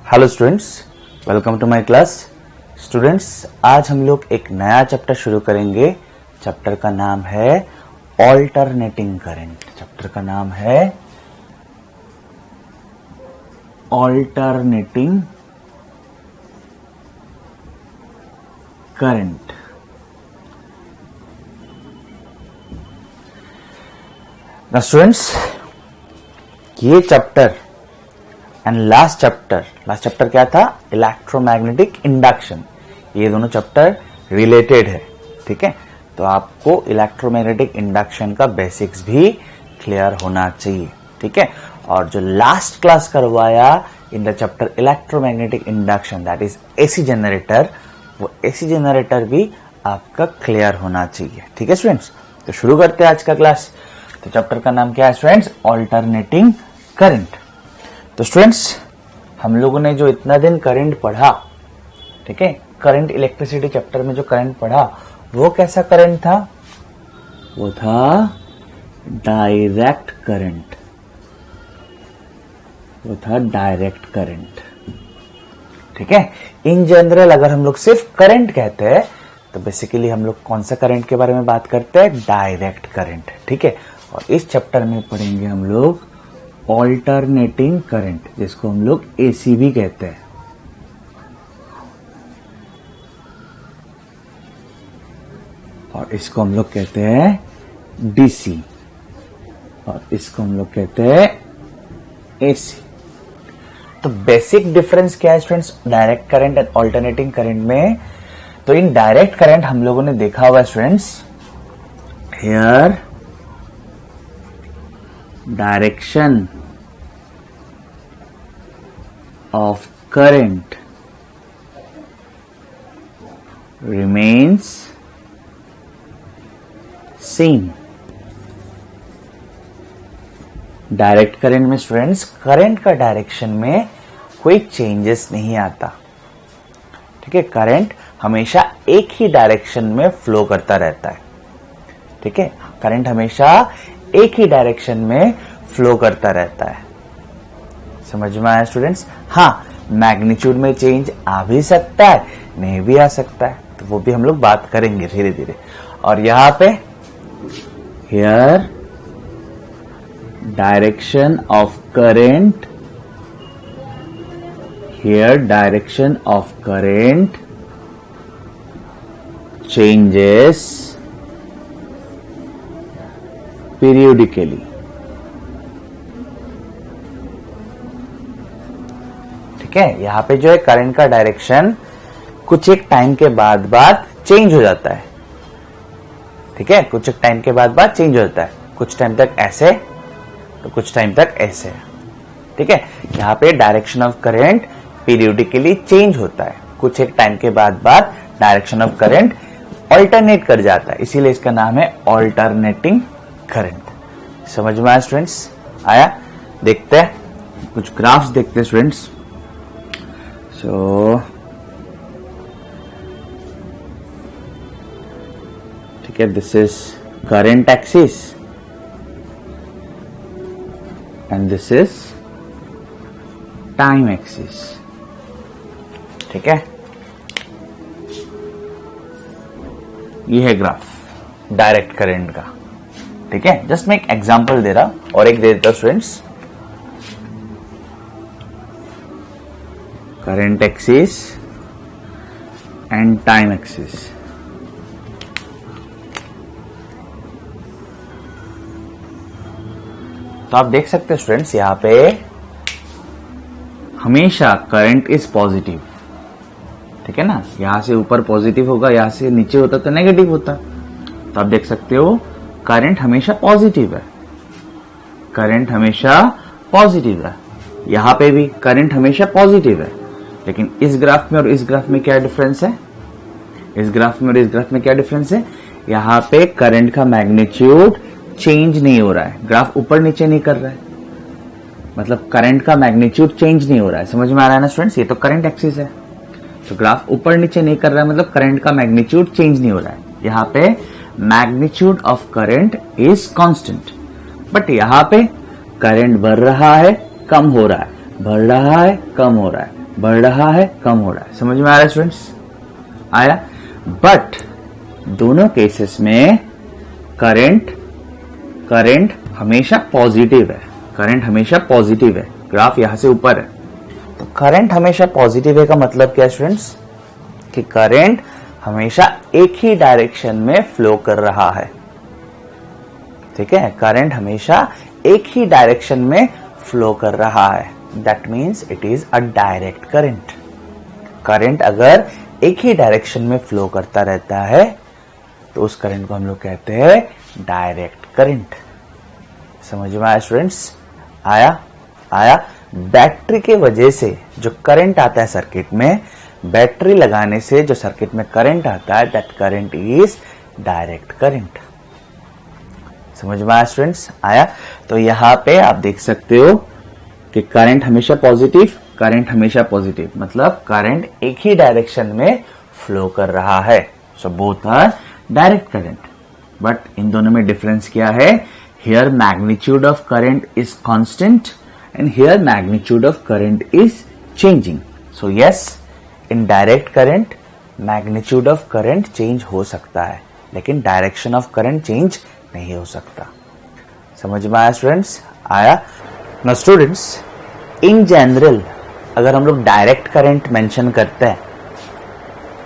Hello students, welcome to my class. Students, आज हम लोग एक नया चैप्टर शुरू करेंगे। चैप्टर का नाम है ऑल्टरनेटिंग करंट। चैप्टर का नाम है ऑल्टरनेटिंग करंट। ना स्टूडेंट्स, ये चैप्टर एंड लास्ट चैप्टर क्या था? Electromagnetic induction. ये दोनों चैप्टर रिलेटेड है, ठीक है। तो आपको इलेक्ट्रोमैग्नेटिक इंडक्शन का बेसिक्स भी क्लियर होना चाहिए, ठीक है। और जो लास्ट क्लास करवाया in the chapter electromagnetic induction, that is AC generator, वो एसी जनरेटर भी आपका क्लियर होना चाहिए, ठीक है स्टूडेंट्स। तो शुरू करते हैं आज का क्लास। तो चैप्टर का नाम क्या है स्टूडेंट्स? Alternating current. तो स्टूडेंट्स, हम लोगों ने जो इतना दिन करंट पढ़ा, ठीक है, करंट इलेक्ट्रिसिटी चैप्टर में जो करंट पढ़ा, वो कैसा करंट था? वो था डायरेक्ट करंट। वो था डायरेक्ट करंट, ठीक है। इन जनरल अगर हम लोग सिर्फ करंट कहते हैं तो बेसिकली हम लोग कौन सा करंट के बारे में बात करते हैं? डायरेक्ट करंट, ठीक है। और इस चैप्टर में पढ़ेंगे हम लोग ऑल्टरनेटिंग करंट, जिसको हम लोग एसी भी कहते हैं। और इसको हम लोग कहते हैं डीसी, और इसको हम लोग कहते हैं एसी। तो बेसिक डिफरेंस क्या है students direct current and alternating current में? तो इन डायरेक्ट करंट हम लोगों ने देखा हुआ students, here direction of current remains same। Direct current में स्टूडेंट्स करंट का डायरेक्शन में कोई चेंजेस नहीं आता, ठीक है। करंट हमेशा एक ही डायरेक्शन में फ्लो करता रहता है, ठीक है। करंट हमेशा एक ही डायरेक्शन में फ्लो करता रहता है। समझ में आया स्टूडेंट्स? हाँ, मैग्नीट्यूड में चेंज आ भी सकता है, नहीं भी आ सकता है, तो वो भी हम लोग बात करेंगे धीरे धीरे। और यहां पे here direction of current, here direction of current changes periodically, ठीक है। यहां पे जो है करंट का डायरेक्शन कुछ एक टाइम के बाद चेंज हो जाता है, ठीक है। कुछ एक टाइम के बाद चेंज हो जाता है, कुछ टाइम तक ऐसे तो कुछ टाइम तक ऐसे, ठीक है। यहां पे direction of current periodically change होता है, कुछ एक टाइम के बाद डायरेक्शन ऑफ करंट ऑल्टरनेट कर जाता है, इसीलिए इसका नाम है ऑल्टरनेटिंग करंट। समझ में आया स्टूडेंट्स? आया? देखते हैं कुछ ग्राफ्स, देखते हैं स्टूडेंट्स। So ठीक है, this is current axis and this is time axis, ठीक है। ये है ग्राफ डायरेक्ट करंट का, ठीक है। जस्ट मैं एक एग्जांपल दे रहा और एक दे देता students. Current axis and time axis. तो आप देख सकते हैं स्टूडेंट्स, यहां पे हमेशा करंट इज पॉजिटिव, ठीक है ना। यहां से ऊपर पॉजिटिव होगा, यहां से नीचे होता तो नेगेटिव होता। तो आप देख सकते हो करंट हमेशा पॉजिटिव है, करंट हमेशा पॉजिटिव है। यहां पे भी करंट हमेशा पॉजिटिव है, लेकिन इस ग्राफ में और इस ग्राफ में क्या डिफरेंस है? इस ग्राफ में और इस ग्राफ में क्या डिफरेंस है? यहां पे करंट का मैग्नीट्यूड चेंज नहीं हो रहा है, ग्राफ ऊपर नीचे नहीं कर रहा है, मतलब करंट का मैग्नीट्यूड चेंज नहीं हो रहा है। समझ में आ रहा है ना स्टूडेंट्स? ये तो करंट एक्सिस है, तो ग्राफ ऊपर नीचे नहीं कर रहा है, मतलब करंट का मैग्नीट्यूड चेंज नहीं हो रहा है। यहां पे magnitude of current is constant, but यहां पे करंट बढ़ रहा है, कम हो रहा है, बढ़ रहा है, कम हो रहा है। बढ़ रहा है, कम हो रहा है। समझ में आ रहा है स्टूडेंट्स? आया? बट दोनों केसेस में करंट हमेशा पॉजिटिव है। करंट हमेशा पॉजिटिव है। ग्राफ यहां से ऊपर है, तो करंट हमेशा पॉजिटिव है का मतलब क्या है स्टूडेंट्स? कि करंट हमेशा एक ही डायरेक्शन में फ्लो कर रहा है। ठीक है, करंट हमेशा एक ही डायरेक्शन में फ्लो कर रहा है। That means it is a direct current. Current अगर एक ही डायरेक्शन में फ्लो करता रहता है तो उस करंट को हम लोग कहते हैं डायरेक्ट करंट। समझ में आया स्टूडेंट्स? आया? बैटरी के वजह से जो करंट आता है सर्किट में, बैटरी लगाने से जो सर्किट में करंट आता है, that current is direct current. समझ में आया स्टूडेंट्स? आया? तो यहां पे आप देख सकते हो कि करंट हमेशा पॉजिटिव, मतलब करंट एक ही डायरेक्शन में फ्लो कर रहा है। So both are direct current. But इन दोनों में डिफरेंस क्या है? Here magnitude of current is constant and here magnitude of current is changing. So yes, in direct current magnitude of current change हो सकता है, लेकिन डायरेक्शन ऑफ करंट चेंज नहीं हो सकता। समझ में आया स्टूडेंट्स? आया? नाउ स्टूडेंट्स, इन जनरल अगर हम लोग डायरेक्ट करंट मेंशन करते हैं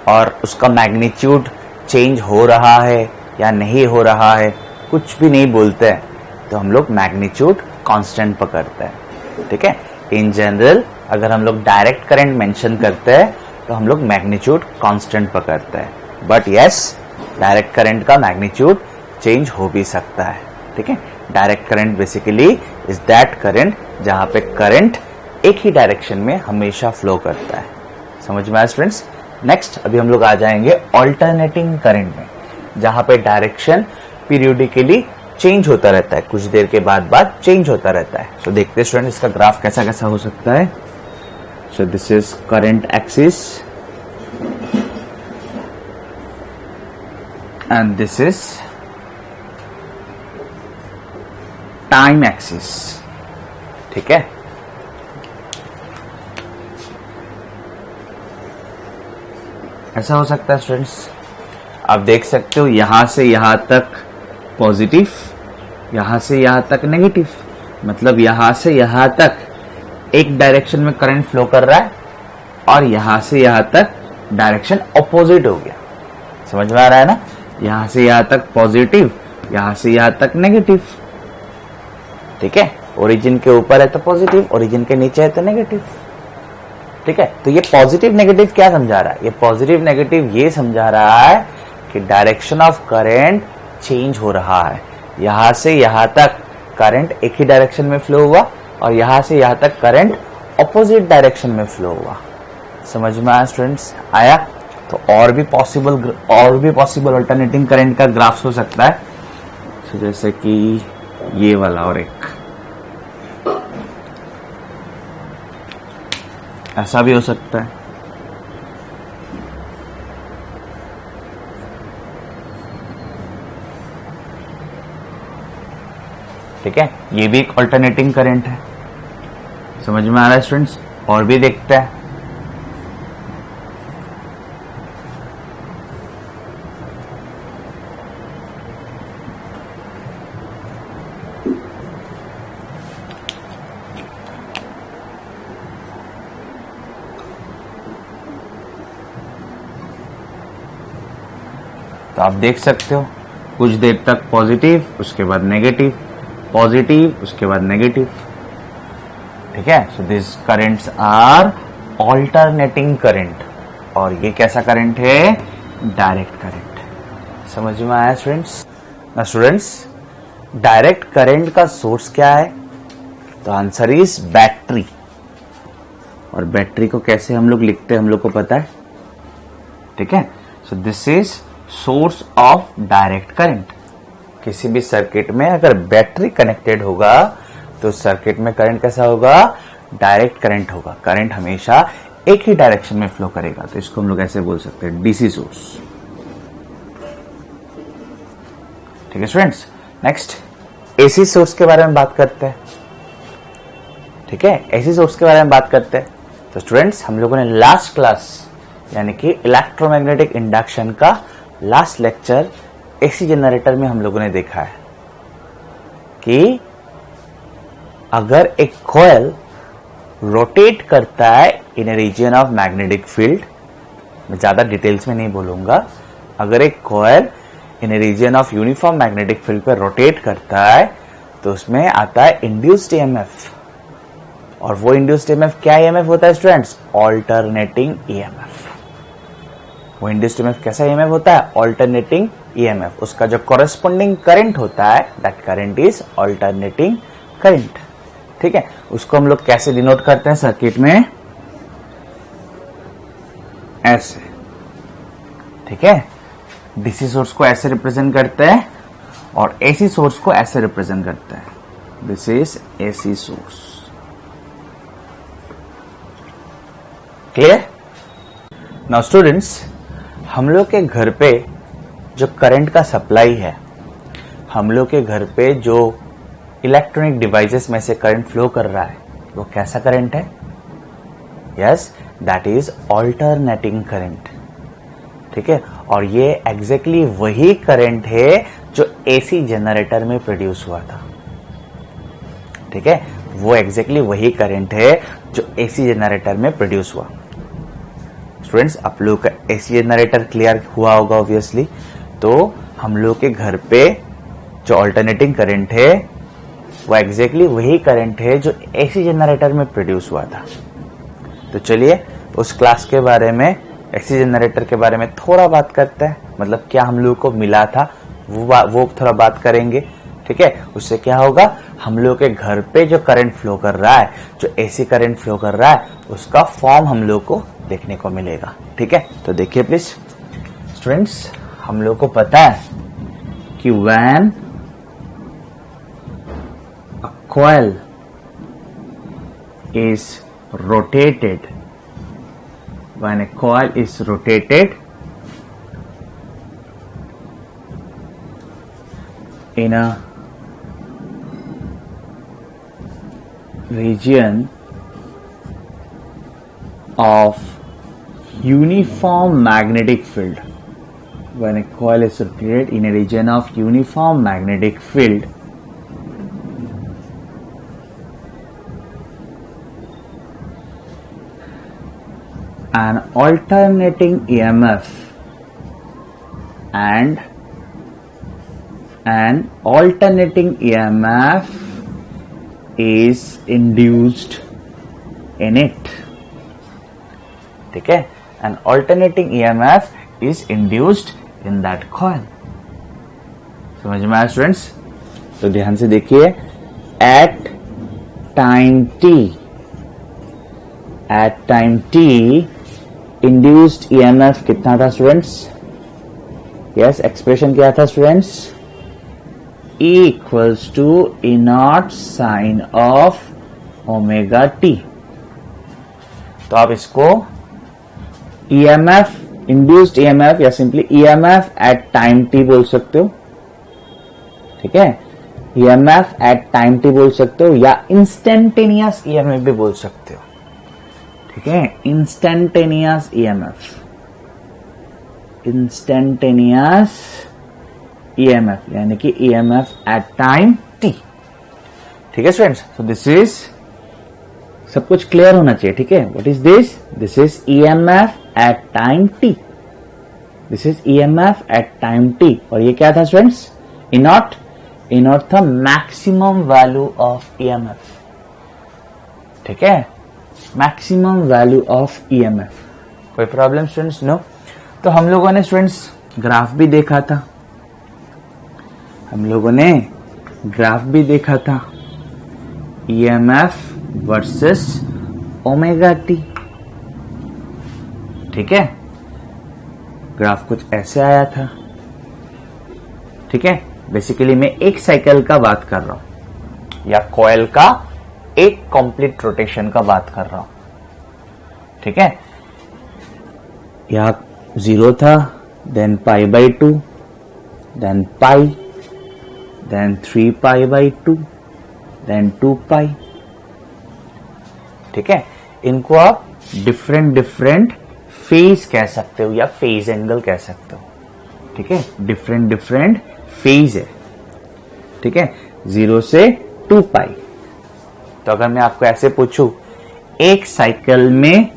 और उसका मैग्नीट्यूड चेंज हो रहा है या नहीं हो रहा है, कुछ भी नहीं बोलते हैं, तो हम लोग मैग्नीट्यूड कांस्टेंट पकड़ते हैं। ठीक है, इन जनरल अगर हम लोग डायरेक्ट करंट मेंशन करते हैं तो हम लोग मैग्नीट्यूड कांस्टेंट पकड़ते हैं। बट यस, डायरेक्ट करंट का मैग्नीट्यूड चेंज हो भी सकता है। ठीक है, direct current basically is that current जहां पे करंट एक ही डायरेक्शन में हमेशा फ्लो करता है। समझ में आया स्टूडेंट्स? नेक्स्ट अभी हम लोग आ जाएंगे ऑल्टरनेटिंग करंट में, जहां पे डायरेक्शन पीरियोडिकली चेंज होता रहता है, कुछ देर के बाद चेंज होता रहता है। सो देखते हैं स्टूडेंट इसका ग्राफ कैसा कैसा हो सकता है। So this is current axis and this is time axis. ठीक है, ऐसा हो सकता है स्टूडेंट्स। आप देख सकते हो यहां से यहां तक पॉजिटिव, यहां से यहां तक नेगेटिव, मतलब यहां से यहां तक एक डायरेक्शन में करंट फ्लो कर रहा है और यहां से यहां तक डायरेक्शन ऑपोजिट हो गया। समझ में आ रहा है ना? यहां से यहां तक पॉजिटिव, यहां से यहां तक नेगेटिव। ठीक है, ओरिजिन के ऊपर है तो पॉजिटिव, ओरिजिन के नीचे है तो नेगेटिव। ठीक है, तो ये पॉजिटिव नेगेटिव क्या समझा रहा है? ये पॉजिटिव नेगेटिव ये समझा रहा है कि डायरेक्शन ऑफ करंट चेंज हो रहा है। यहां से यहां तक करंट एक ही डायरेक्शन में फ्लो हुआ और यहां से यहां तक करंट ऑपोजिट डायरेक्शन में फ्लो हुआ। समझ में आया स्टूडेंट्स? आया? तो और भी पॉसिबल अल्टरनेटिंग करंट का ग्राफ्स हो सकता है। तो जैसे कि ये वाला और एक ऐसा भी हो सकता है। ठीक है, ये भी एक अल्टरनेटिंग करंट है। समझ में आ रहा है स्टूडेंट्स? और भी देखते हैं। तो आप देख सकते हो कुछ देर तक पॉजिटिव, उसके बाद नेगेटिव, पॉजिटिव, उसके बाद नेगेटिव। ठीक है, so this currents are alternating current. और ये कैसा करंट है? Direct current. समझ में आया स्टूडेंट्स? ना स्टूडेंट्स, डायरेक्ट करंट का सोर्स क्या है? तो आंसर इज बैटरी। और बैटरी को कैसे हम लोग लिखते हैं हम लोग को पता है। ठीक है, so this is source of direct current. किसी भी सर्किट में अगर बैटरी कनेक्टेड होगा तो सर्किट में करंट कैसा होगा? डायरेक्ट करंट होगा। करंट हमेशा एक ही डायरेक्शन में फ्लो करेगा, तो इसको हम लोग ऐसे बोल सकते हैं, डीसी सोर्स। ठीक है स्टूडेंट्स, नेक्स्ट एसी सोर्स के बारे में बात करते हैं। ठीक है, एसी सोर्स के बारे में बात करते हैं। तो स्टूडेंट्स हम लोगों ने लास्ट क्लास यानी कि इलेक्ट्रोमैग्नेटिक इंडक्शन का लास्ट लेक्चर एसी जनरेटर में हम लोगों ने देखा है कि अगर एक कॉइल रोटेट करता है in a region of magnetic field, मैं ज्यादा डिटेल्स में नहीं बोलूंगा, अगर एक coil in a region of uniform magnetic field पर रोटेट करता है तो उसमें आता है इंड्यूस्ड ईएमएफ। और वो इंड्यूस्ड ईएमएफ क्या ईएमएफ होता है स्टूडेंट्स? Alternating EMF. वो इंड्यूस्ड ईएमएफ कैसा ईएमएफ होता है? Alternating EMF. उसका जो कॉरेस्पॉन्डिंग करंट होता है that current is alternating current. ठीक है, उसको हम लोग कैसे डिनोट करते हैं सर्किट में? ऐसे। ठीक है, डीसी सोर्स को ऐसे रिप्रेजेंट करते हैं और एसी सोर्स को ऐसे रिप्रेजेंट करते हैं। This is AC source. Clear? Now students, हम लोग के घर पे जो करंट का सप्लाई है, हम लोग के घर पे जो इलेक्ट्रॉनिक डिवाइसेस में से करंट फ्लो कर रहा है, वो कैसा करंट है? Yes, that is alternating current. ठीक है, और ये एग्जैक्टली वही करंट है जो एसी जनरेटर में प्रोड्यूस हुआ था। ठीक है, वो एग्जैक्टली वही करंट है जो एसी जनरेटर में प्रोड्यूस हुआ। स्टूडेंट्स, आप लोग का एसी जनरेटर क्लियर हुआ होगा ऑब्वियसली। तो हम लोग के घर पे जो ऑल्टरनेटिंग करंट है वो एग्जैक्टली वही करंट है जो एसी जनरेटर में प्रोड्यूस हुआ था। तो चलिए उस क्लास के बारे में, एसी जनरेटर के बारे में थोड़ा बात करते हैं। मतलब क्या हम लोग को मिला था वो थोड़ा बात करेंगे। ठीक है, उससे क्या होगा, हम लोग के घर पे जो करंट फ्लो कर रहा है, जो एसी करंट फ्लो कर रहा है, उसका फॉर्म हम लोग को देखने को मिलेगा। ठीक है, तो देखिए प्लीज स्टूडेंट्स, हम लोग को पता है कि when a coil is rotated, when a coil is rotated in a region of uniform magnetic field, when a coil is rotated in a region of uniform magnetic field, an alternating EMF and an alternating EMF is induced in it. ठीक है, an alternating EMF is induced in that coil. समझ में आया students? तो ध्यान से देखिए, at time t induced EMF कितना था स्टूडेंट्स? यस, एक्सप्रेशन क्या था students? E equals to E naught sine of omega t. तो आप इसको ईएमएफ, इंड्यूस्ड ईएमएफ या simply EMF at time t बोल सकते हो। ठीक है, ईएमएफ एट टाइम टी बोल सकते हो या इंस्टेंटेनियस ईएमएफ भी बोल सकते हो। ठीक है, इंस्टेंटेनियस ईएमएफ, इंस्टेंटेनियस ईएमएफ यानी कि ईएमएफ एट टाइम टी। ठीक है स्टूडेंट्स, सो दिस इज, सब कुछ क्लियर होना चाहिए। ठीक है, what is this? This is EMF at time t. This is EMF at time t. और ये क्या था स्टूडेंट्स? ई नॉट था मैक्सिमम वैल्यू ऑफ ईएमएफ। ठीक है, मैक्सिमम वैल्यू ऑफ ईएमएफ। कोई प्रॉब्लम स्टूडेंट्स? नो। तो हम लोगों ने स्टूडेंट्स ग्राफ भी देखा था, हम लोगों ने ग्राफ भी देखा था, ईएमएफ वर्सेस ओमेगा टी। ठीक है, ग्राफ कुछ ऐसे आया था। ठीक है, बेसिकली मैं एक साइकिल का बात कर रहा हूं या कॉइल का एक कंप्लीट रोटेशन का बात कर रहा हूं। ठीक है, यहां 0 था, then pi by 2, then pi, then 3 pi by 2, then 2 pi. ठीक है, इनको आप डिफरेंट डिफरेंट फेज कह सकते हो या फेज एंगल कह सकते हो, ठीक है, डिफरेंट डिफरेंट फेज है, ठीक है, 0 से 2 पाई। तो अगर मैं आपको ऐसे पूछूं एक साइकिल में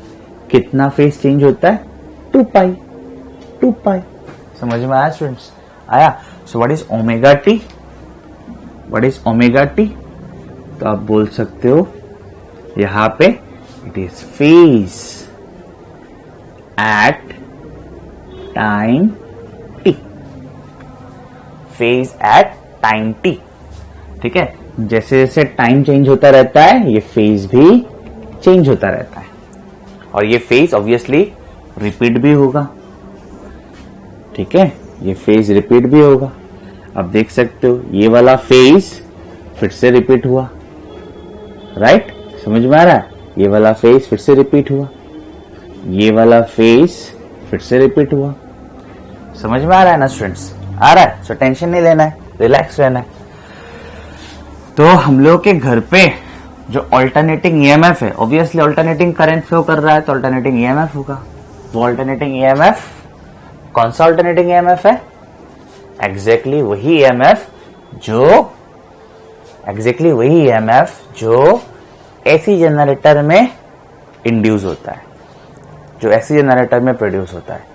कितना फेज चेंज होता है, 2 पाई, 2 पाई। समझ में आया स्टूडेंट्स? आया? So what is omega t? What is omega t? तो आप बोल सकते हो यहां पे it is phase at time t, phase at time t, ठीक है। जैसे जैसे टाइम चेंज होता रहता है ये फेज भी चेंज होता रहता है, और ये फेज ऑब्वियसली रिपीट भी होगा, ठीक है, ये फेज रिपीट भी होगा। अब देख सकते हो ये वाला फेज फिर से रिपीट हुआ, राइट? समझ में आ रहा है? ये वाला फेज फिर से रिपीट हुआ, ये वाला फेज फिर से रिपीट हुआ। समझ में आ रहा है ना स्टूडेंट्स? आ रहा है? सो टेंशन नहीं लेना है, रिलैक्स रहना है। तो हम लोग के घर पे जो ऑल्टरनेटिंग ईएमएफ है, ऑब्वियसली ऑल्टरनेटिंग करंट फ्लो कर रहा है तो ऑल्टरनेटिंग ईएमएफ होगा। वो ऑल्टरनेटिंग ईएमएफ कौन सा ऑल्टरनेटिंग ईएमएफ है? एग्जैक्टली वही ईएमएफ जो एसी जनरेटर में इंड्यूस होता है, जो एसी जनरेटर में प्रोड्यूस होता है।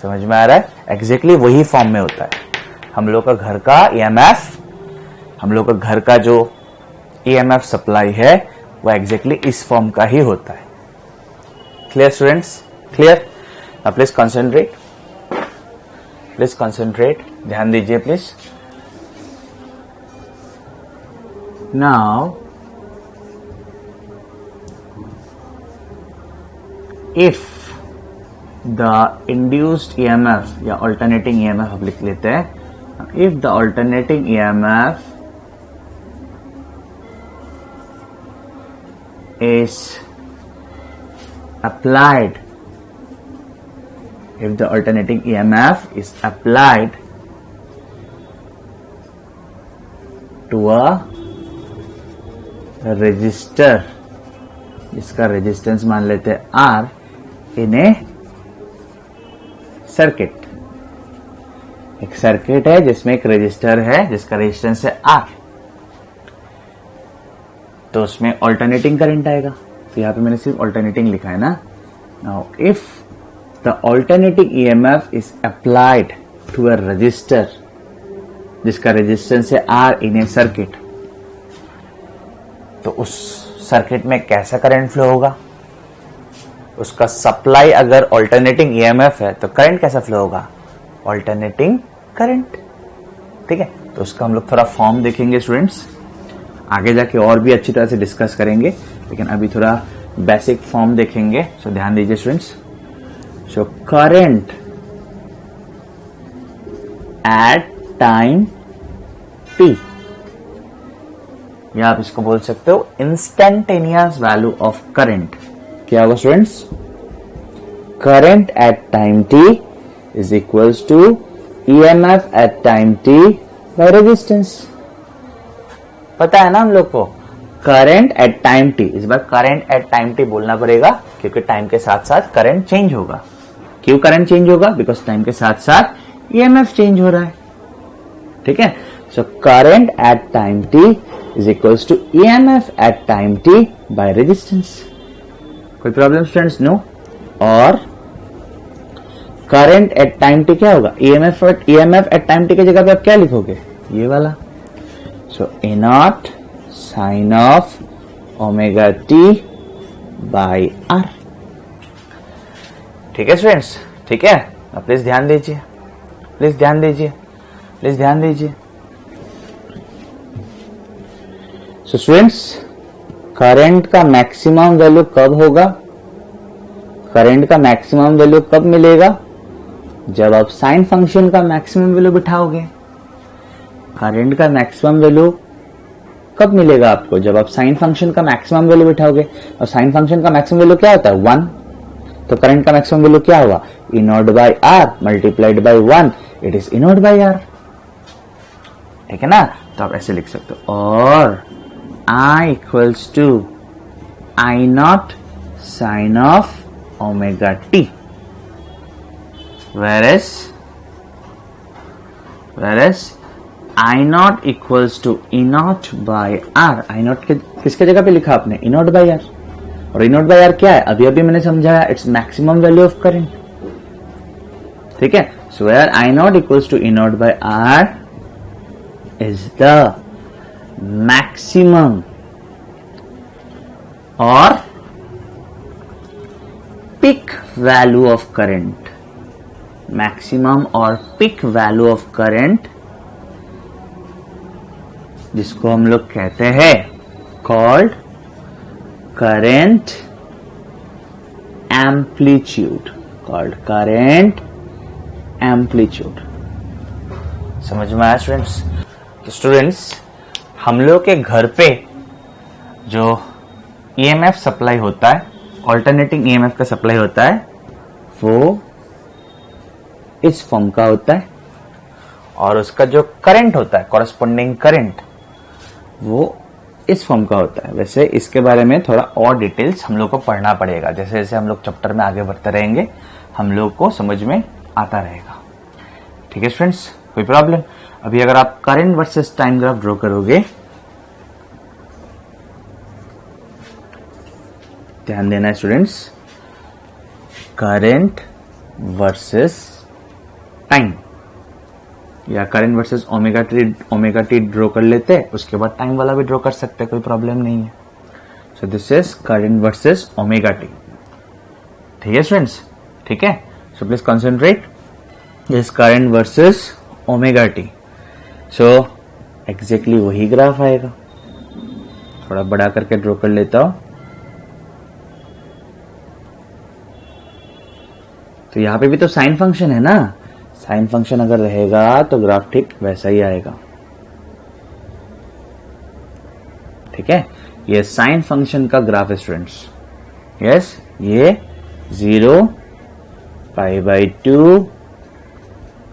समझ में आ रहा है? एग्जैक्टली वही फॉर्म में होता है। हम लोग का घर का ईएमएफ, हम लोग का घर का जो ईएमएफ सप्लाई है वो एग्जैक्टली इस फॉर्म का ही होता है। Clear students? क्लियर? अब प्लीज कंसंट्रेट, प्लीज कंसंट्रेट, ध्यान दीजिए please. Now if the induced EMF या ऑल्टरनेटिंग ईएमएफ आप लिख लेते हैं, if the alternating EMF is applied, if the alternating EMF is applied to a resistor जिसका रेजिस्टेंस मान लेते हैं R in a सर्किट। एक सर्किट है जिसमें एक रेजिस्टर है जिसका रेजिस्टेंस है R, तो उसमें ऑल्टरनेटिंग करंट आएगा। तो यहां पे मैंने सिर्फ ऑल्टरनेटिंग लिखा है ना। Now if the alternating EMF is applied to a resistor जिसका रेजिस्टेंस है आर इन ए सर्किट, तो उस सर्किट में कैसा करंट फ्लो होगा? उसका सप्लाई अगर ऑल्टरनेटिंग ईएमएफ है तो करंट कैसा फ्लो होगा? ऑल्टरनेटिंग करंट, ठीक है। तो उसका हम लोग थोड़ा फॉर्म देखेंगे स्टूडेंट्स, आगे जाके और भी अच्छी तरह से डिस्कस करेंगे, लेकिन अभी थोड़ा बेसिक फॉर्म देखेंगे। सो ध्यान दीजिए students. So current at time T, या आप इसको बोल सकते हो इंस्टेंटेनियस वैल्यू ऑफ करंट। क्या होगा students? Current at time t is equals to EMF at time t by resistance. पता है ना हम लोग को करंट एट टाइम टी। इस बार करंट एट टाइम टी बोलना पड़ेगा क्योंकि टाइम के साथ साथ करंट चेंज होगा। क्यों करंट चेंज होगा? बिकॉज टाइम के साथ साथ ईएमएफ चेंज हो रहा है, ठीक है। So current at time t is equals to EMF at time t by resistance. कोई प्रॉब्लम स्टूडेंट्स? नो। और करंट एट टाइम टी क्या होगा? ईएमएफ एट टाइम टी की जगह पे आप क्या लिखोगे? ये वाला। So A naught sin of omega t by R, ठीक है स्टूडेंट्स? ठीक है, अब प्लीज ध्यान दीजिए, प्लीज ध्यान दीजिए, प्लीज ध्यान दीजिए। सो स्टूडेंट्स, करंट का मैक्सिमम वैल्यू कब होगा? करंट का मैक्सिमम वैल्यू कब मिलेगा? जब आप साइन फंक्शन का मैक्सिमम वैल्यू बिठाओगे। करंट का मैक्सिमम वैल्यू कब मिलेगा आपको? जब आप साइन फंक्शन का मैक्सिमम वैल्यू बिठाओगे, और साइन फंक्शन का मैक्सिमम वैल्यू क्या होता है? 1। तो करंट का मैक्सिमम वैल्यू क्या हुआ? E naught by R multiplied by 1, it is E naught by R, ठीक है ना। तो आप ऐसे लिख सकते हो, और I equals to I naught sine of omega t, whereas I naught equals to E naught by R. I naught किसके जगह पे लिखा आपने? E naught by R. और E naught by R क्या है? अभी अभी मैंने समझाया, it's maximum value of current. ठीक है, so where I naught equals to E naught by R is the maximum or peak value of current. Maximum or peak value of current, जिसको हम लोग कहते हैं called current amplitude. Called current amplitude. समझ में आया स्टूडेंट्स? तो students, हम लोग के घर पे जो ईएमएफ सप्लाई होता है, ऑल्टरनेटिंग ईएमएफ का सप्लाई होता है, वो इस फॉर्म का होता है, और उसका जो करंट होता है, कॉरेस्पॉन्डिंग करंट, वो इस फॉर्म का होता है. वैसे इसके बारे में थोड़ा और डिटेल्स हम लोग को पढ़ना पड़ेगा. जैसे जैसे हम लोग चैप्टर में आगे बढ़ते रहेंगे, हम लोग को समझ में आता रहेगा. ठीक है स्टूडेंट्स, कोई प्रॉब्लम? अभी अगर आप current versus time graph draw करोगे, ध्यान देना है स्टूडेंट्स, करंट वर्सेस टाइम या current versus omega T draw कर लेते हैं, उसके बाद टाइम वाला भी ड्रॉ कर सकते हैं, कोई प्रॉब्लम नहीं है. So this is current versus omega T. ठीक है स्टूडेंट्स? ठीक है, so please concentrate. This current versus omega T. So exactly वही ग्राफ आएगा. थोड़ा बड़ा करके ड्रॉ कर लेता हूं. तो यहां पे भी तो साइन फंक्शन है ना. साइन फंक्शन अगर रहेगा तो ग्राफ ठीक वैसा ही आएगा. ठीक है, ये साइन फंक्शन का ग्राफ है स्टूडेंट्स. यस, ये 0 पाई बाई 2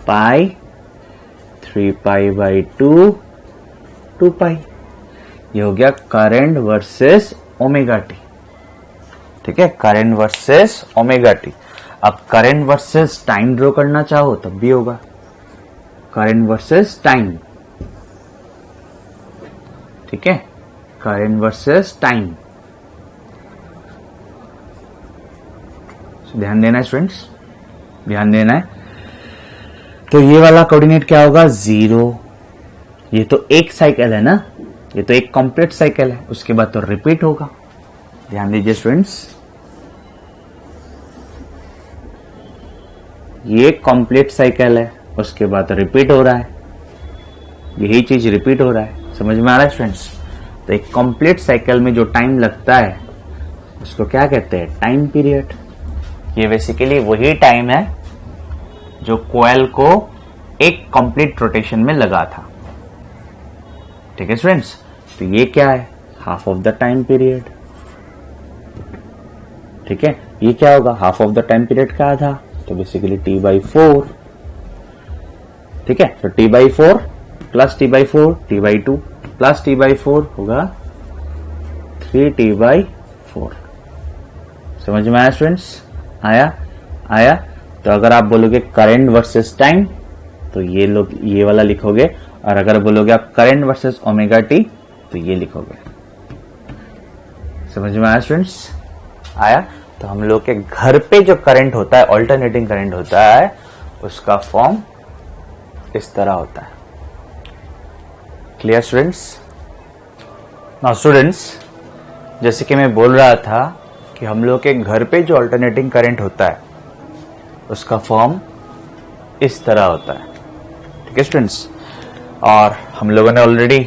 पाई 3 पाई बाई 2 2 पाई. ये हो गया करंट वर्सेस ओमेगा टी. ठीक है, करंट वर्सेस ओमेगा टी. अब करंट वर्सेस टाइम ड्रॉ करना चाहो तब भी होगा. Current versus time. ठीक है, करंट वर्सेस टाइम. ध्यान देना है स्टूडेंट्स, ध्यान देना है. तो ये वाला कोऑर्डिनेट क्या होगा? 0. ये तो एक साइकिल है ना, ये तो एक कंप्लीट साइकिल है, उसके बाद तो रिपीट होगा. ध्यान दीजिए स्टूडेंट्स, ये कंप्लीट साइकिल है, उसके बाद रिपीट हो रहा है. यही चीज रिपीट हो रहा है. समझ में आ रहा है स्टूडेंट्स? तो एक कंप्लीट साइकिल में जो टाइम लगता है उसको क्या कहते हैं? Time period. ये बेसिकली वही टाइम है जो कोयल को एक कंप्लीट रोटेशन में लगा था. ठीक है स्टूडेंट्स? तो ये क्या है? Half of the time period. ठीक है, ये क्या होगा? Half of the time period का आधा, तो बेसिकली T/4. ठीक है, तो T/4 plus T/4 T/2 plus T/4 होगा 3T/4. समझ में आया स्टूडेंट्स? आया. तो अगर आप बोलोगे करंट वर्सेस टाइम तो ये वाला लिखोगे, और अगर बोलोगे आप करंट वर्सेस ओमेगा टी तो ये लिखोगे. समझ में आया स्टूडेंट्स? आया. तो हम लोग के घर पे जो करंट होता है, ऑल्टरनेटिंग करंट होता है, उसका फॉर्म इस तरह होता है. Clear students? नाउ स्टूडेंट्स, जैसे कि मैं बोल रहा था कि हम लोग के घर पे जो ऑल्टरनेटिंग करंट होता है उसका फॉर्म इस तरह होता है. ठीक है स्टूडेंट्स? और हम लोगों ने already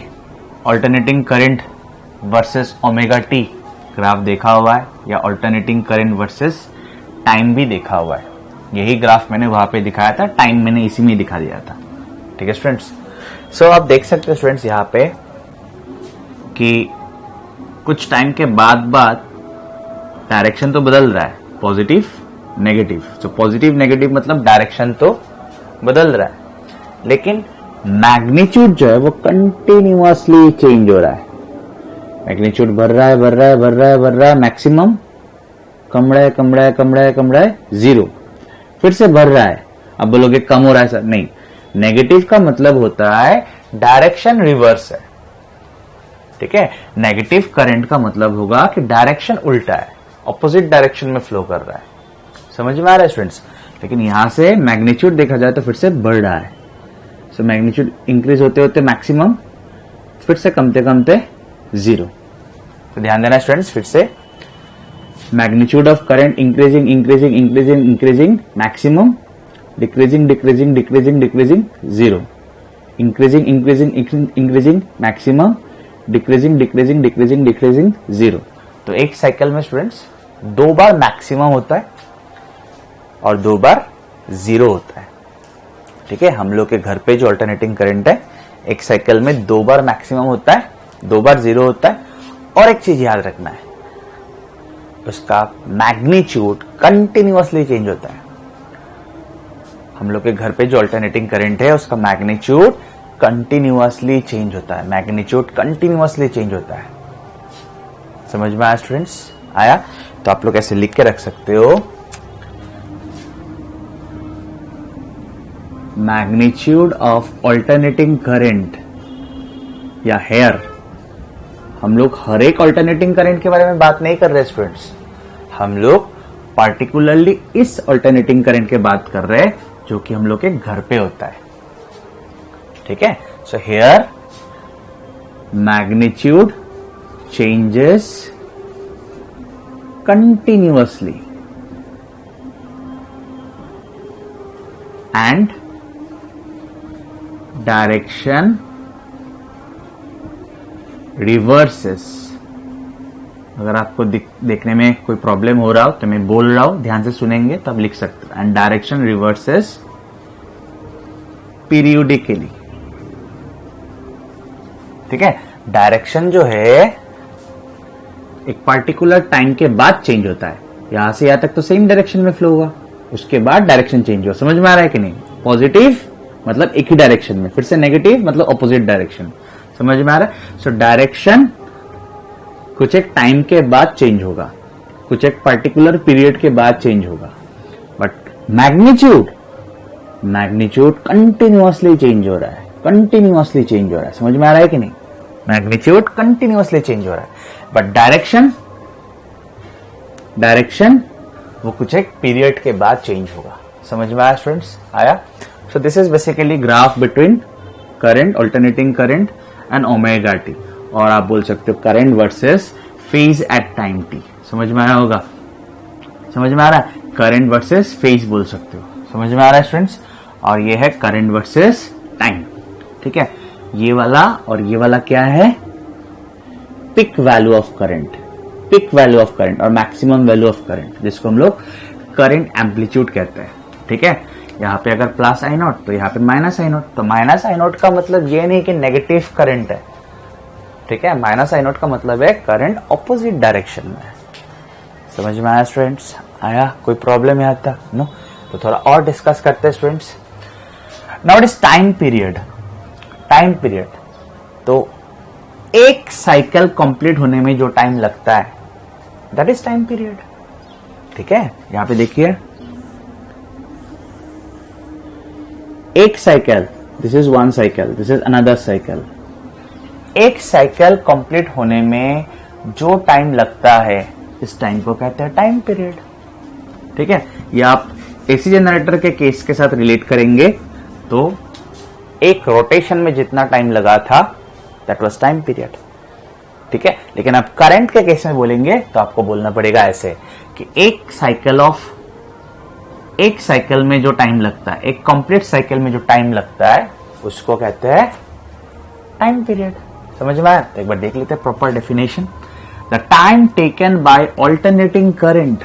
alternating current versus omega T graph देखा हुआ है, या ऑल्टरनेटिंग करंट वर्सेस टाइम भी देखा हुआ है. यही ग्राफ मैंने वहां पे दिखाया था, टाइम मैंने इसी में दिखा दिया था. ठीक है स्टूडेंट्स? सो आप देख सकते हो स्टूडेंट्स यहाँ पे कि कुछ टाइम के बाद डायरेक्शन तो बदल रहा है, positive negative. So positive negative मतलब डायरेक्शन तो बदल रहा है, लेकिन मैग्नीट्यूड जो है वो कंटिन्यूअसली चेंज हो रहा है. मैग्नीट्यूड बढ़ रहा है. मैक्सिमम कम रहा है, कम रहा है, कम रहा है, कम रहा है, 0, फिर से बढ़ रहा है। अब बोलोगे कम हो रहा है सर, नहीं, नेगेटिव का मतलब होता है डायरेक्शन रिवर्स है, ठीक है। नेगेटिव करंट का मतलब होगा कि डायरेक्शन उल्टा है, ऑपोजिट डायरेक्शन में फ्लो कर रहा है। समझ में आ रहा है स्टूडेंट्स? लेकिन यहां से मैग्नीट्यूड देखा जाए तो फिर से बढ़ रहा है। सो मैग्नीट्यूड इंक्रीज होते होते मैक्सिमम, फिर से कमते कमते 0। तो ध्यान देना स्टूडेंट्स, फिर से magnitude of current increasing increasing increasing increasing, maximum decreasing decreasing decreasing decreasing 0, increasing increasing increasing, maximum decreasing decreasing decreasing decreasing 0। तो एक साइकिल में स्टूडेंट्स 2 बार मैक्सिमम होता है और 2 बार 0 होता है, ठीक है। हम लोग के घर पे जो अल्टरनेटिंग करंट है, एक साइकिल में 2 बार मैक्सिमम होता है, 2 बार 0 होता है। और एक चीज याद रखना है, उसका मैग्नीट्यूड कंटिन्यूअसली चेंज होता है। हम लोग के घर पे जो अल्टरनेटिंग करंट है, उसका मैग्नीट्यूड कंटिन्यूअसली चेंज होता है, मैग्नीट्यूड कंटिन्यूअसली चेंज होता है। समझ में आया स्टूडेंट्स? आया? तो आप लोग ऐसे लिख के रख सकते हो, मैग्नीट्यूड ऑफ अल्टरनेटिंग करंट या हेयर। हम लोग हर एक अल्टरनेटिंग करंट के बारे में बात नहीं कर रहे स्टूडेंट्स, हम लोग पार्टिकुलरली इस अल्टरनेटिंग करंट के बात कर रहे हैं जो कि हम लोग के घर पे होता है, ठीक है। So here magnitude changes continuously and direction reverses. अगर आपको देखने में कोई प्रॉब्लम हो रहा हो तो मैं बोल रहा हूं, ध्यान से सुनेंगे तब लिख सकते हो। एंड डायरेक्शन रिवर्सेस पीरियोडिकली, ठीक है। डायरेक्शन जो है एक पार्टिकुलर टाइम के बाद चेंज होता है। यहां से यहां तक तो सेम डायरेक्शन में फ्लो हुआ, उसके बाद डायरेक्शन चेंज हुआ। समझ में आ रहा है कि नहीं? पॉजिटिव मतलब एक ही डायरेक्शन में, फिर से नेगेटिव मतलब ऑपोजिट डायरेक्शन। समझ में आ रहा है? सो डायरेक्शन कुछ एक टाइम के बाद चेंज होगा, कुछ एक पर्टिकुलर पीरियड के बाद चेंज होगा, बट मैग्नीट्यूड कंटिन्यूअसली चेंज हो रहा है, कंटिन्यूअसली चेंज हो रहा है। समझ में आ रहा है कि नहीं? मैग्नीट्यूड कंटिन्यूअसली चेंज हो रहा है, बट डायरेक्शन वो कुछ एक पीरियड के बाद चेंज होगा। समझ में आया स्टूडेंट्स? आया? So this is basically graph between current, alternating current and omega t, और आप बोल सकते हो current versus phase at time t. समझ में आया होगा? समझ में आ रहा है? करंट वर्सेस फेज बोल सकते हो। समझ में आ रहा है स्टूडेंट्स? और ये है करंट वर्सेस टाइम, ठीक है। ये वाला और ये वाला क्या है? Peak value of current, peak value of current और मैक्सिमम वैल्यू ऑफ करंट, जिसको हम लोग करंट एम्पलीट्यूड कहते हैं, ठीक है। यहाँ पे अगर प्लस आई नॉट तो यहाँ पे माइनस आई नॉट, तो माइनस आई नॉट का मतलब ये नहीं कि नेगेटिव करंट है, ठीक है। माइनस आई नॉट का मतलब है करंट ऑपोजिट डायरेक्शन में है। समझ में आया स्टूडेंट्स? आया? कोई प्रॉब्लम यहाँ तक? नो? तो थोड़ा और डिस्कस करते हैं students. Now it is time period. Time period तो एक साइकिल कंप्लीट होने में जो टाइम लगता है, दैट इज टाइम पीरियड, ठीक है। यहां पे देखिए, एक cycle, this is one cycle, this is another cycle. एक साइकिल कंप्लीट होने में जो टाइम लगता है, इस टाइम को कहते हैं टाइम पीरियड, ठीक है। ये आप एसी जनरेटर के केस के साथ रिलेट करेंगे तो एक रोटेशन में जितना टाइम लगा था, दैट वाज टाइम पीरियड, ठीक है। लेकिन आप करंट के केस में बोलेंगे तो आपको बोलना पड़ेगा ऐसे कि एक साइकिल में जो टाइम लगता है, एक कंप्लीट साइकिल में जो टाइम लगता है, उसको कहते हैं टाइम पीरियड। समझ में आया? तो एक बार देख लेते हैं proper definition. The time taken by alternating current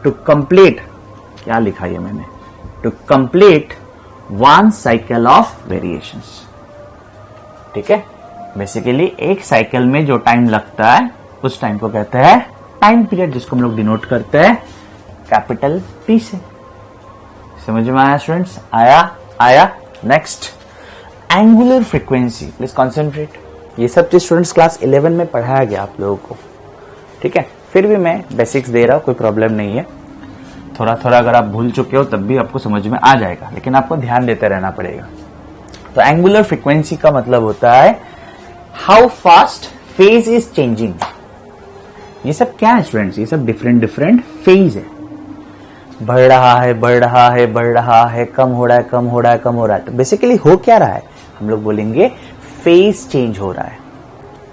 to complete, क्या लिखा है मैंने, to complete one cycle of variations, ठीक है। बेसिकली एक साइकिल में जो टाइम लगता है, उस टाइम को कहते हैं टाइम पीरियड, जिसको हम लोग डिनोट करते हैं कैपिटल टी से। समझ में आया स्टूडेंट्स? आया? Next, angular frequency. Please concentrate. ये सब चीज स्टूडेंट्स क्लास 11 में पढ़ाया गया आप लोगों को, ठीक है। फिर भी मैं बेसिक्स दे रहा हूँ, कोई प्रॉब्लम नहीं है। थोड़ा थोड़ा अगर आप भूल चुके हो तब भी आपको समझ में आ जाएगा, लेकिन आपको ध्यान देते रहना पड़ेगा। तो एंगुलर फ्रीक्वेंसी का मतलब होता है how fast phase is changing. ये सब क्या है स्टूडेंट्स? ये सब डिफरेंट डिफरेंट फेज है। बढ़ रहा है, बढ़ रहा है, बढ़ रहा है, कम हो रहा है, कम हो रहा है, कम हो रहा है। तो बेसिकली हो क्या रहा है? हम लोग बोलेंगे फेज चेंज हो रहा है।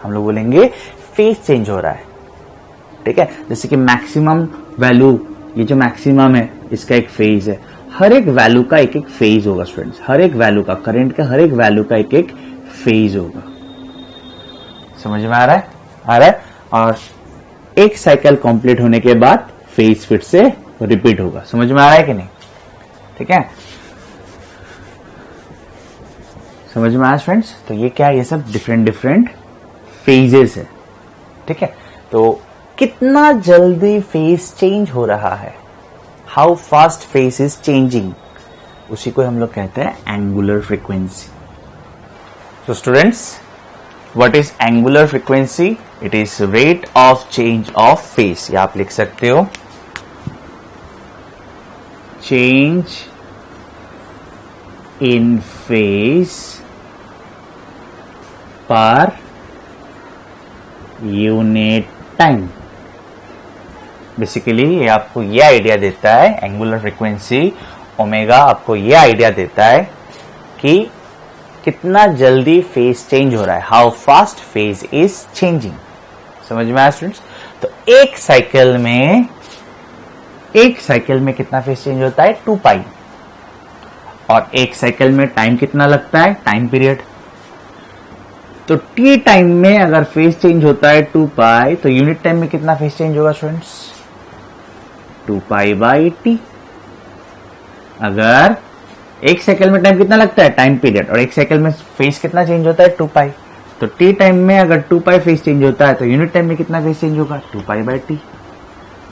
हम लोग बोलेंगे फेज चेंज हो रहा है, ठीक है। जैसे कि मैक्सिमम वैल्यू, ये जो मैक्सिमम है इसका एक फेज है। हर एक वैल्यू का एक एक फेज होगा स्टूडेंट्स, हर एक वैल्यू का, करंट का हर एक वैल्यू का एक एक फेज होगा। समझ में आ रहा है? आ रहा है। और एक साइकिल कंप्लीट होने के बाद फेज फिर से रिपीट होगा। समझ में आ रहा है कि नहीं? ठीक है, समझ में आया फ्रेंड्स? तो ये क्या है? ये सब डिफरेंट डिफरेंट फेजेस है, ठीक है। तो कितना जल्दी फेज चेंज हो रहा है, how fast phase is changing, उसी को हम लोग कहते हैं angular frequency. So students, what is angular frequency? It is rate of change of phase, या आप लिख सकते हो चेंज इन फेज पर यूनिट टाइम। बेसिकली ये आपको ये आइडिया देता है, एंगुलर फ्रीक्वेंसी ओमेगा आपको ये आइडिया देता है कि कितना जल्दी फेज चेंज हो रहा है, how fast phase is changing. समझ में आया स्टूडेंट्स? तो एक साइकिल में कितना फेज चेंज होता है? 2 पाई। और एक साइकिल में टाइम कितना लगता है? Time period. तो टी टाइम में अगर फेज चेंज होता है 2 पाई, तो यूनिट टाइम में कितना फेज चेंज होगा स्टूडेंट्स? 2 pi by T. अगर एक साइकिल में टाइम कितना लगता है? Time period. और एक साइकिल में फेज कितना चेंज होता है? 2 पाई। तो टी टाइम में अगर 2 पाई फेज चेंज होता है, तो यूनिट टाइम में कितना फेज चेंज होगा? 2 pi by T.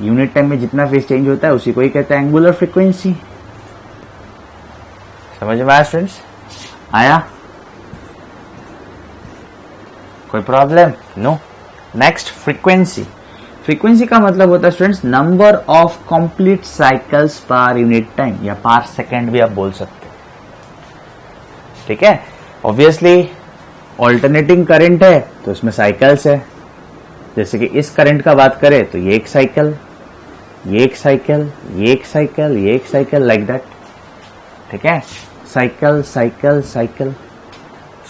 Unit time में जितना फेज चेंज होता है उसी को ही कहते हैं एंगुलर फ्रीक्वेंसी। समझ में आया स्टूडेंट्स? आया? कोई problem? No. Next, frequency. Frequency का मतलब होता है students number of complete cycles per unit time, या पर सेकेंड भी आप बोल सकते हो, ठीक है। ऑब्वियसली ऑल्टरनेटिंग करंट है तो इसमें साइकिल्स है। जैसे कि इस करंट का बात करें तो ये एक साइकिल, ये एक साइकिल, ये एक साइकिल, ये एक साइकिल, लाइक दैट, ठीक है। Cycle cycle cycle.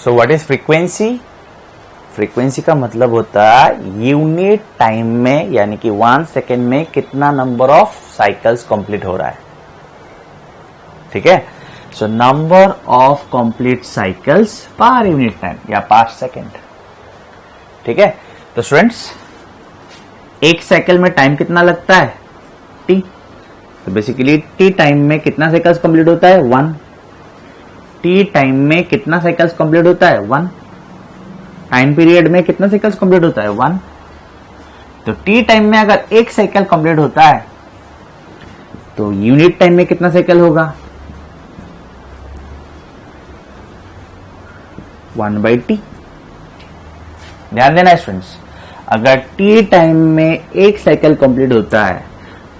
So what is frequency? Frequency का मतलब होता है यूनिट टाइम में, यानी कि 1 सेकेंड में कितना नंबर ऑफ साइकिल्स कंप्लीट हो रहा है, ठीक है। So number of complete cycles per unit time या पर सेकेंड, ठीक है। तो स्टूडेंट्स, एक साइकिल में टाइम कितना लगता है? टी। तो बेसिकली टी टाइम में कितना साइकिल्स कंप्लीट होता है? 1। टी टाइम में कितना साइकिल्स कंप्लीट होता है? 1। टाइम पीरियड में कितना साइकिल्स कंप्लीट होता है? 1। तो टी टाइम में अगर एक साइकिल कंप्लीट होता है तो यूनिट टाइम में कितना साइकिल होगा? 1/t। ध्यान देना स्टूडेंट्स, अगर टी टाइम में एक साइकिल कंप्लीट होता है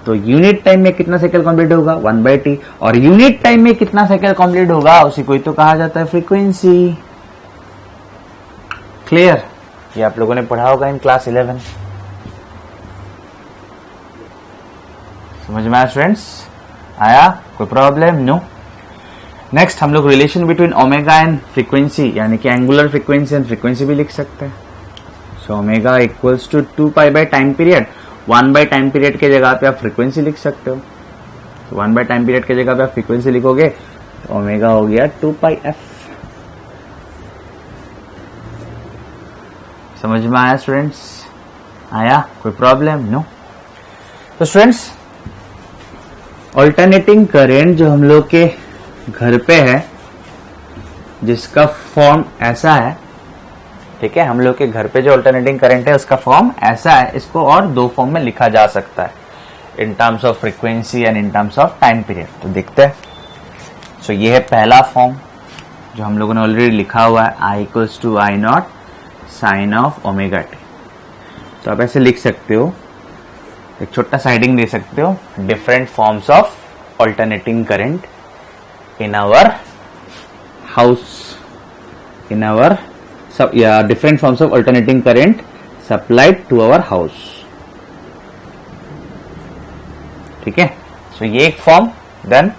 तो यूनिट टाइम में कितना साइकिल कंप्लीट होगा? 1/t। और यूनिट टाइम में कितना साइकिल कंप्लीट होगा उसी को ही तो कहा जाता है फ्रीक्वेंसी। क्लियर? ये आप लोगों ने पढ़ा होगा इन क्लास 11। समझ में आया स्टूडेंट्स? आया? कोई प्रॉब्लम? नो। नेक्स्ट हम लोग relation between omega and frequency, यानी कि एंगुलर फ्रीक्वेंसी एंड फ्रीक्वेंसी भी लिख सकते हैं। So omega equals to 2 pi by time period. 1 by time period के जगह पे आप फ्रीक्वेंसी लिख सकते हो। तो 1 बाय टाइम पीरियड के जगह पे आप फ्रीक्वेंसी लिखोगे तो ओमेगा हो गया 2 पाई एफ। समझ में आया स्टूडेंट्स? आया? कोई प्रॉब्लम? नो। तो स्टूडेंट्स, ऑल्टरनेटिंग करंट जो हम लोग के घर पे है, जिसका फॉर्म ऐसा है, ठीक है, हम लोग के घर पे जो ऑल्टरनेटिंग करंट है उसका फॉर्म ऐसा है। इसको और 2 फॉर्म में लिखा जा सकता है, in terms of frequency and in terms of time period. तो देखते हैं। सो ये है पहला फॉर्म जो हम लोगों ने ऑलरेडी लिखा हुआ है, I equals to I naught sine of omega t. तो आप ऐसे लिख सकते हो एक छोटा सा हेडिंग दे सकते हो, different forms of alternating current in our house, in our या different forms of alternating current supplied to our house. ठीक है, सो ये एक form. Then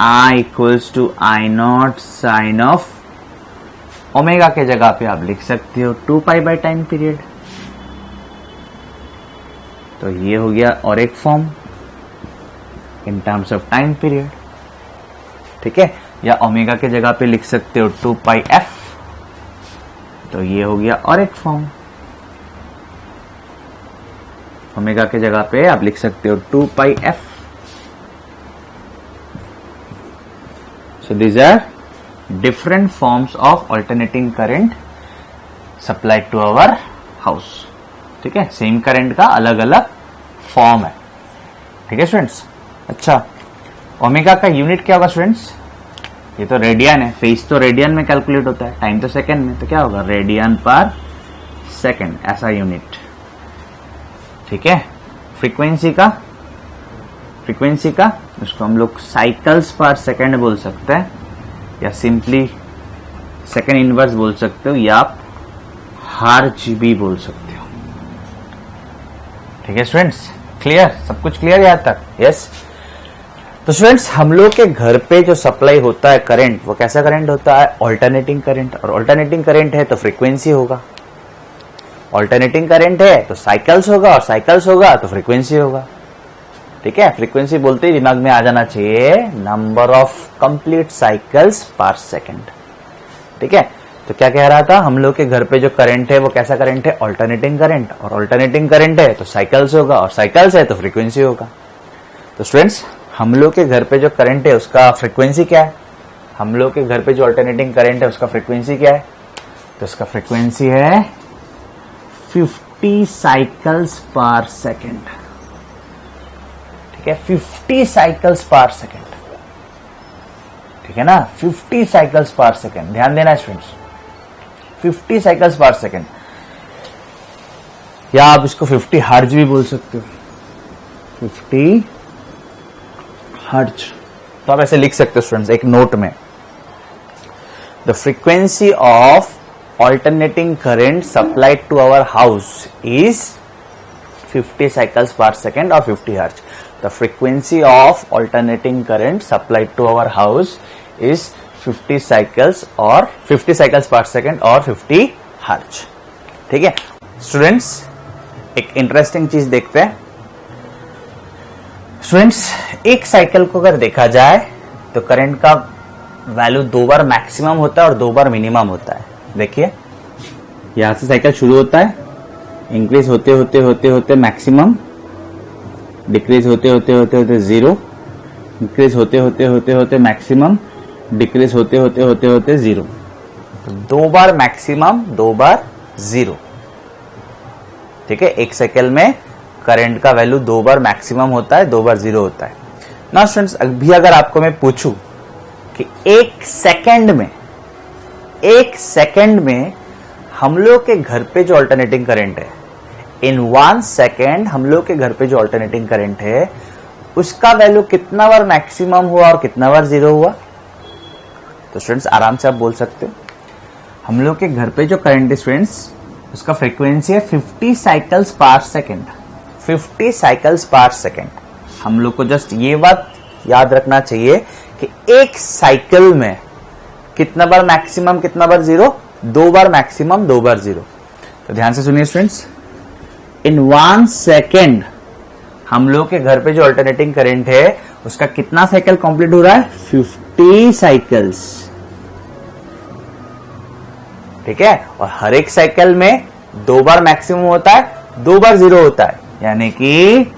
I equals to I not sine of omega के जगह पे आप लिख सकते हो 2 पाई बाय टाइम पीरियड। तो ये हो गया और एक form in terms of time period. ठीक है, या ओमेगा के जगह पे लिख सकते हो 2 पाई एफ। तो ये हो गया और एक फॉर्म। ओमेगा के जगह पे आप लिख सकते हो 2 पाई F. So these are different forms of alternating current supplied to our house। ठीक है, सेम करंट का अलग अलग फॉर्म है। ठीक है स्टूडेंट्स। अच्छा, ओमेगा का यूनिट क्या होगा स्टूडेंट्स? ये तो रेडियन है, फेज तो रेडियन में कैलकुलेट होता है, टाइम तो सेकंड में, तो क्या होगा रेडियन पर सेकंड ऐसा यूनिट। ठीक है, फ्रीक्वेंसी का उसको हम लोग साइकिल्स पर सेकंड बोल सकते हैं, या सिंपली सेकंड इनवर्स बोल सकते हो, या आप हर्ट्ज भी बोल सकते हो। ठीक है स्टूडेंट्स, क्लियर? सब कुछ क्लियर यहां तक? यस। तो स्टूडेंट्स, हम लोग के घर पे जो सप्लाई होता है करंट, वो कैसा करंट होता है? Alternating current. और ऑल्टरनेटिंग करंट है तो फ्रीक्वेंसी होगा, ऑल्टरनेटिंग करंट है तो साइकिल्स होगा, और साइकिल्स होगा तो फ्रीक्वेंसी होगा। ठीक है, फ्रीक्वेंसी बोलते ही दिमाग में आ जाना चाहिए नंबर ऑफ कंप्लीट साइकिल्स पर सेकंड। ठीक है, तो क्या कह रहा था? हम लोग के घर पे जो करंट है वो कैसा करंट है? Alternating current. और ऑल्टरनेटिंग करंट है तो साइकिल्स होगा, और साइकिल्स है तो फ्रीक्वेंसी होगा। तो स्टूडेंट्स, हम लोग के घर पे जो करंट है उसका फ्रीक्वेंसी क्या है? हम लोग के घर पे जो ऑल्टरनेटिंग करंट है उसका फ्रीक्वेंसी क्या है? तो उसका फ्रीक्वेंसी है 50 साइकिल्स पर सेकेंड। ठीक है, 50 साइकिल्स पर सेकेंड। ठीक है ना, 50 साइकिल्स पर सेकेंड। ध्यान देना स्टूडेंट्स, 50 साइकिल्स पर सेकेंड, या आप इसको 50 हर्ट्ज भी बोल सकते हो, 50 हर्ट्ज। तो आप ऐसे लिख सकते हो स्टूडेंट्स एक नोट में, the frequency of alternating current supplied to our house is 50 cycles per second or 50 hertz. The frequency of alternating current supplied to our house is 50 cycles per second or 50 hertz. ठीक है students, एक interesting चीज देखते हैं students. एक cycle को अगर देखा जाए तो करंट का वैल्यू 2 बार मैक्सिमम होता है और 2 बार मिनिमम होता है। देखिए, यहां से साइकिल शुरू होता है, इंक्रीज होते होते होते होते मैक्सिमम, डिक्रीज होते होते होते होते जीरो, इंक्रीज होते होते होते होते मैक्सिमम, डिक्रीज होते होते होते होते जीरो। 2 बार मैक्सिमम, 2 बार जीरो। ठीक है, एक साइकिल में करंट का वैल्यू 2 बार मैक्सिमम होता है, 2 बार जीरो होता है ना स्टूडेंट्स। अभी अगर आपको मैं पूछूं कि एक सेकंड में हम लोग के घर पे जो अल्टरनेटिंग करंट है, इन 1 सेकेंड हम लोग के घर पे जो अल्टरनेटिंग करंट है उसका वैल्यू कितना बार मैक्सिमम हुआ और कितना बार जीरो हुआ? तो स्टूडेंट्स आराम से आप बोल सकते हो, हम लोग के घर पे जो करंट है स्टूडेंट्स उसका फ्रीक्वेंसी है 50 साइकिल्स पर सेकेंड। 50 साइकिल्स पर सेकेंड। हम लोग को जस्ट ये बात याद रखना चाहिए कि एक साइकिल में कितना बार मैक्सिमम, कितना बार जीरो? 2 बार मैक्सिमम, 2 बार जीरो। तो ध्यान से सुनिए स्टूडेंट्स, इन 1 सेकेंड हम लोग के घर पे जो अल्टरनेटिंग करंट है उसका कितना साइकिल कंप्लीट हो रहा है? 50 साइकिल्स। ठीक है, और हर एक साइकिल में 2 बार मैक्सिमम होता है, 2 बार जीरो होता है, यानी कि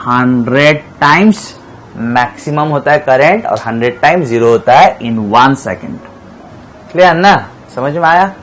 100 टाइम्स मैक्सिमम होता है करंट और 100 टाइम्स जीरो होता है इन 1 सेकेंड। क्लियर ना? समझ में आया?